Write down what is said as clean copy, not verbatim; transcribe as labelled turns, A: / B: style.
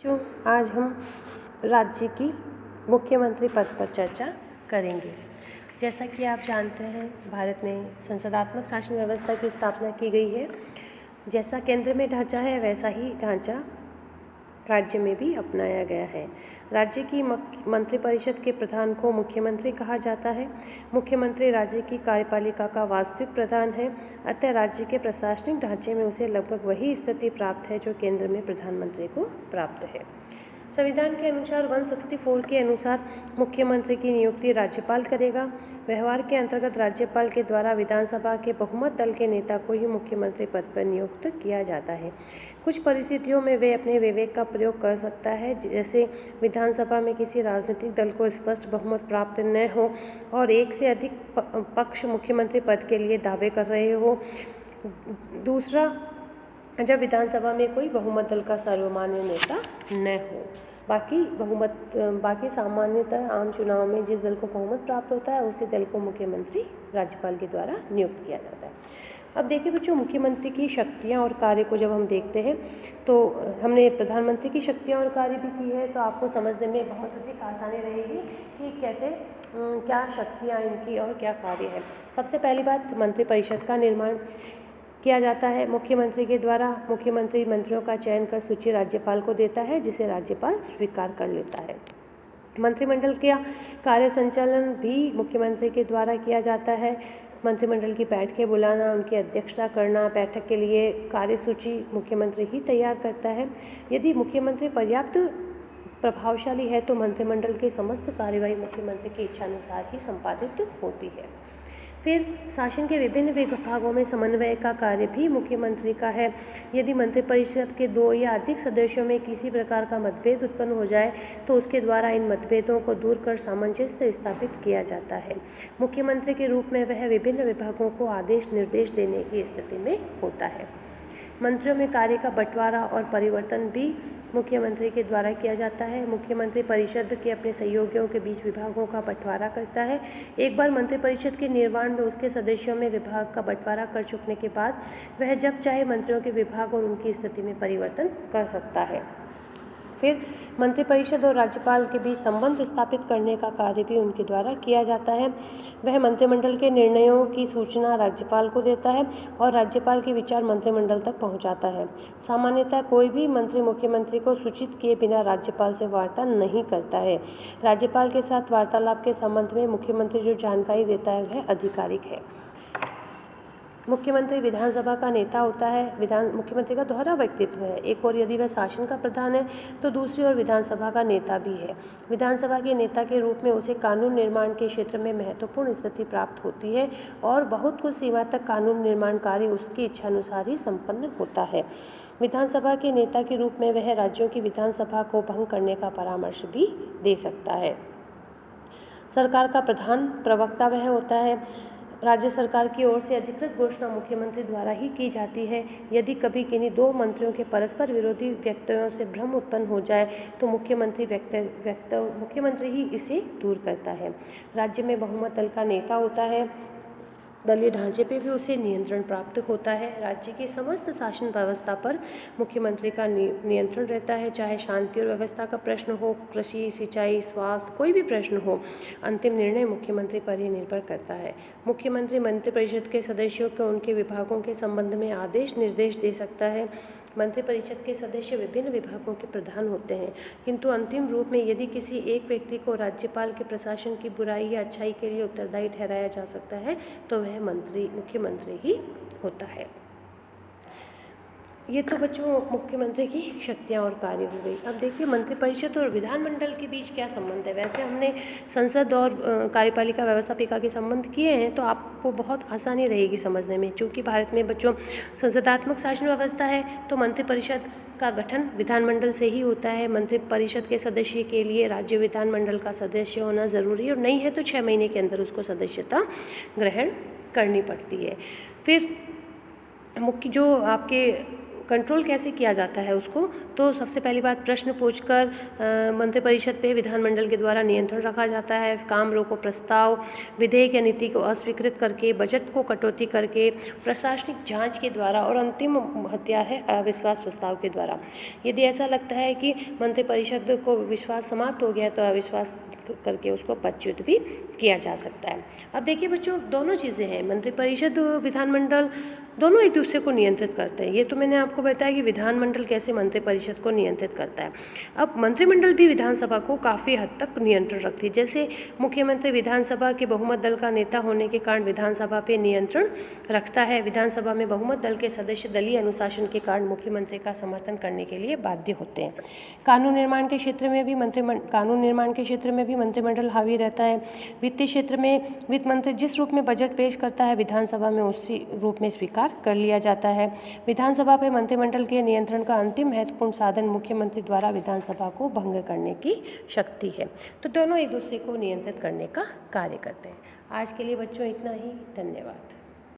A: जो आज हम राज्य की मुख्यमंत्री पद पर चर्चा करेंगे। जैसा कि आप जानते हैं, भारत में संसदात्मक शासन व्यवस्था की स्थापना की गई है। जैसा केंद्र में ढांचा है, वैसा ही ढांचा राज्य में भी अपनाया गया है। राज्य की मंत्रिपरिषद के प्रधान को मुख्यमंत्री कहा जाता है। मुख्यमंत्री राज्य की कार्यपालिका का वास्तविक प्रधान है, अतः राज्य के प्रशासनिक ढांचे में उसे लगभग वही स्थिति प्राप्त है जो केंद्र में प्रधानमंत्री को प्राप्त है। संविधान के अनुसार 164 के अनुसार मुख्यमंत्री की नियुक्ति राज्यपाल करेगा। व्यवहार के अंतर्गत राज्यपाल के द्वारा विधानसभा के बहुमत दल के नेता को ही मुख्यमंत्री पद पर नियुक्त किया जाता है। कुछ परिस्थितियों में वे अपने विवेक का प्रयोग कर सकता है, जैसे विधानसभा में किसी राजनीतिक दल को स्पष्ट बहुमत प्राप्त न हो और एक से अधिक पक्ष मुख्यमंत्री पद के लिए दावे कर रहे हो। दूसरा, जब विधानसभा में कोई बहुमत दल का सर्वमान्य नेता न हो। बाकी सामान्यतः आम चुनाव में जिस दल को बहुमत प्राप्त होता है, उसी दल को मुख्यमंत्री राज्यपाल के द्वारा नियुक्त किया जाता है। अब देखिए बच्चों, मुख्यमंत्री की शक्तियां और कार्य को जब हम देखते हैं तो हमने प्रधानमंत्री की शक्तियां और कार्य भी की है, तो आपको समझने में बहुत अधिक आसानी रहेगी कि कैसे क्या शक्तियां इनकी और क्या कार्य है। सबसे पहली बात, मंत्रिपरिषद का निर्माण किया जाता है मुख्यमंत्री के द्वारा। मुख्यमंत्री मंत्रियों का चयन कर सूची राज्यपाल को देता है, जिसे राज्यपाल स्वीकार कर लेता है। मंत्रिमंडल का कार्य संचालन भी मुख्यमंत्री के द्वारा किया जाता है। मंत्रिमंडल की बैठकें बुलाना, उनकी अध्यक्षता करना, बैठक के लिए कार्यसूची मुख्यमंत्री ही तैयार करता है। यदि मुख्यमंत्री पर्याप्त प्रभावशाली है तो मंत्रिमंडल की समस्त कार्यवाही मुख्यमंत्री की इच्छानुसार ही संपादित होती है। फिर शासन के विभिन्न विभागों में समन्वय का कार्य भी मुख्यमंत्री का है। यदि मंत्रिपरिषद के 2 या अधिक सदस्यों में किसी प्रकार का मतभेद उत्पन्न हो जाए तो उसके द्वारा इन मतभेदों को दूर कर सामंजस्य स्थापित किया जाता है। मुख्यमंत्री के रूप में वह विभिन्न विभागों को आदेश निर्देश देने की स्थिति में होता है। मंत्रियों में कार्य का बंटवारा और परिवर्तन भी मुख्यमंत्री के द्वारा किया जाता है। मुख्यमंत्री परिषद के अपने सहयोगियों के बीच विभागों का बंटवारा करता है। एक बार मंत्रिपरिषद के निर्माण में उसके सदस्यों में विभाग का बंटवारा कर चुकने के बाद वह जब चाहे मंत्रियों के विभाग और उनकी स्थिति में परिवर्तन कर सकता है। फिर मंत्रिपरिषद और राज्यपाल के बीच संबंध स्थापित करने का कार्य भी उनके द्वारा किया जाता है। वह मंत्रिमंडल के निर्णयों की सूचना राज्यपाल को देता है और राज्यपाल के विचार मंत्रिमंडल तक पहुंचाता है। सामान्यतः कोई भी मंत्री मुख्यमंत्री को सूचित किए बिना राज्यपाल से वार्ता नहीं करता है। राज्यपाल के साथ वार्तालाप के संबंध में मुख्यमंत्री जो जानकारी देता है वह आधिकारिक है। मुख्यमंत्री विधानसभा का नेता होता है। मुख्यमंत्री का दोहरा व्यक्तित्व है। एक और यदि वह शासन का प्रधान है तो दूसरी ओर विधानसभा का नेता भी है। विधानसभा के नेता के रूप में उसे कानून निर्माण के क्षेत्र में महत्वपूर्ण स्थिति प्राप्त होती है और बहुत कुछ सीमा तक कानून निर्माण कार्य उसकी इच्छानुसार ही संपन्न होता है। विधानसभा के नेता के रूप में वह राज्यों की विधानसभा को भंग करने का परामर्श भी दे सकता है। सरकार का प्रधान प्रवक्ता वह होता है। राज्य सरकार की ओर से अधिकृत घोषणा मुख्यमंत्री द्वारा ही की जाती है। यदि कभी किन्हीं 2 मंत्रियों के परस्पर विरोधी वक्तव्यों से भ्रम उत्पन्न हो जाए तो मुख्यमंत्री ही इसे दूर करता है। राज्य में बहुमत दल का नेता होता है। दलीय ढांचे पे भी उसे नियंत्रण प्राप्त होता है। राज्य की समस्त शासन व्यवस्था पर मुख्यमंत्री का नियंत्रण रहता है। चाहे शांति और व्यवस्था का प्रश्न हो, कृषि, सिंचाई, स्वास्थ्य, कोई भी प्रश्न हो, अंतिम निर्णय मुख्यमंत्री पर ही निर्भर करता है। मुख्यमंत्री मंत्रिपरिषद के सदस्यों को उनके विभागों के संबंध में आदेश निर्देश दे सकता है। मंत्रिपरिषद के सदस्य विभिन्न विभागों के प्रधान होते हैं, किंतु अंतिम रूप में यदि किसी एक व्यक्ति को राज्यपाल के प्रशासन की बुराई या अच्छाई के लिए उत्तरदायी ठहराया जा सकता है तो वह मुख्यमंत्री ही होता है। ये तो बच्चों मुख्यमंत्री की शक्तियाँ और कार्य हो गई। अब देखिए मंत्रिपरिषद और विधानमंडल के बीच क्या संबंध है। वैसे हमने संसद और कार्यपालिका व्यवस्थापिका के संबंध किए हैं, तो आपको बहुत आसानी रहेगी समझने में। चूँकि भारत में बच्चों संसदात्मक शासन व्यवस्था है तो मंत्रिपरिषद का गठन विधानमंडल से ही होता है। मंत्रिपरिषद के सदस्य के लिए राज्य विधानमंडल का सदस्य होना ज़रूरी और नहीं है तो 6 महीने के अंदर उसको सदस्यता ग्रहण करनी पड़ती है। फिर मुख्य जो आपके कंट्रोल कैसे किया जाता है उसको, तो सबसे पहली बात प्रश्न पूछकर मंत्रिपरिषद पे विधानमंडल के द्वारा नियंत्रण रखा जाता है। काम रोको प्रस्ताव, विधेयक या नीति को अस्वीकृत करके, बजट को कटौती करके, प्रशासनिक जांच के द्वारा और अंतिम हथियार है अविश्वास प्रस्ताव के द्वारा। यदि ऐसा लगता है कि मंत्रिपरिषद को विश्वास समाप्त हो गया तो अविश्वास करके उसको पदच्युत भी किया जा सकता है। अब देखिए बच्चों, दोनों चीज़ें हैं, मंत्रिपरिषद विधानमंडल दोनों एक दूसरे को नियंत्रित करते हैं। ये तो मैंने आपको बताया कि विधानमंडल कैसे मंत्रिपरिषद को नियंत्रित करता है। अब मंत्रिमंडल भी विधानसभा को काफ़ी हद तक नियंत्रण रखती है। जैसे मुख्यमंत्री विधानसभा के बहुमत दल का नेता होने के कारण विधानसभा पे नियंत्रण रखता है। विधानसभा में बहुमत दल के सदस्य दलीय अनुशासन के कारण मुख्यमंत्री का समर्थन करने के लिए बाध्य होते हैं। कानून निर्माण के क्षेत्र में भी मंत्रिमंडल हावी रहता है। वित्तीय क्षेत्र में वित्त मंत्री जिस रूप में बजट पेश करता है विधानसभा में उसी रूप में स्वीकार कर लिया जाता है। विधानसभा पे मंत्रिमंडल के नियंत्रण का अंतिम महत्वपूर्ण साधन मुख्यमंत्री द्वारा विधानसभा को भंग करने की शक्ति है। तो दोनों एक दूसरे को नियंत्रित करने का कार्य करते हैं। आज के लिए बच्चों इतना ही, धन्यवाद।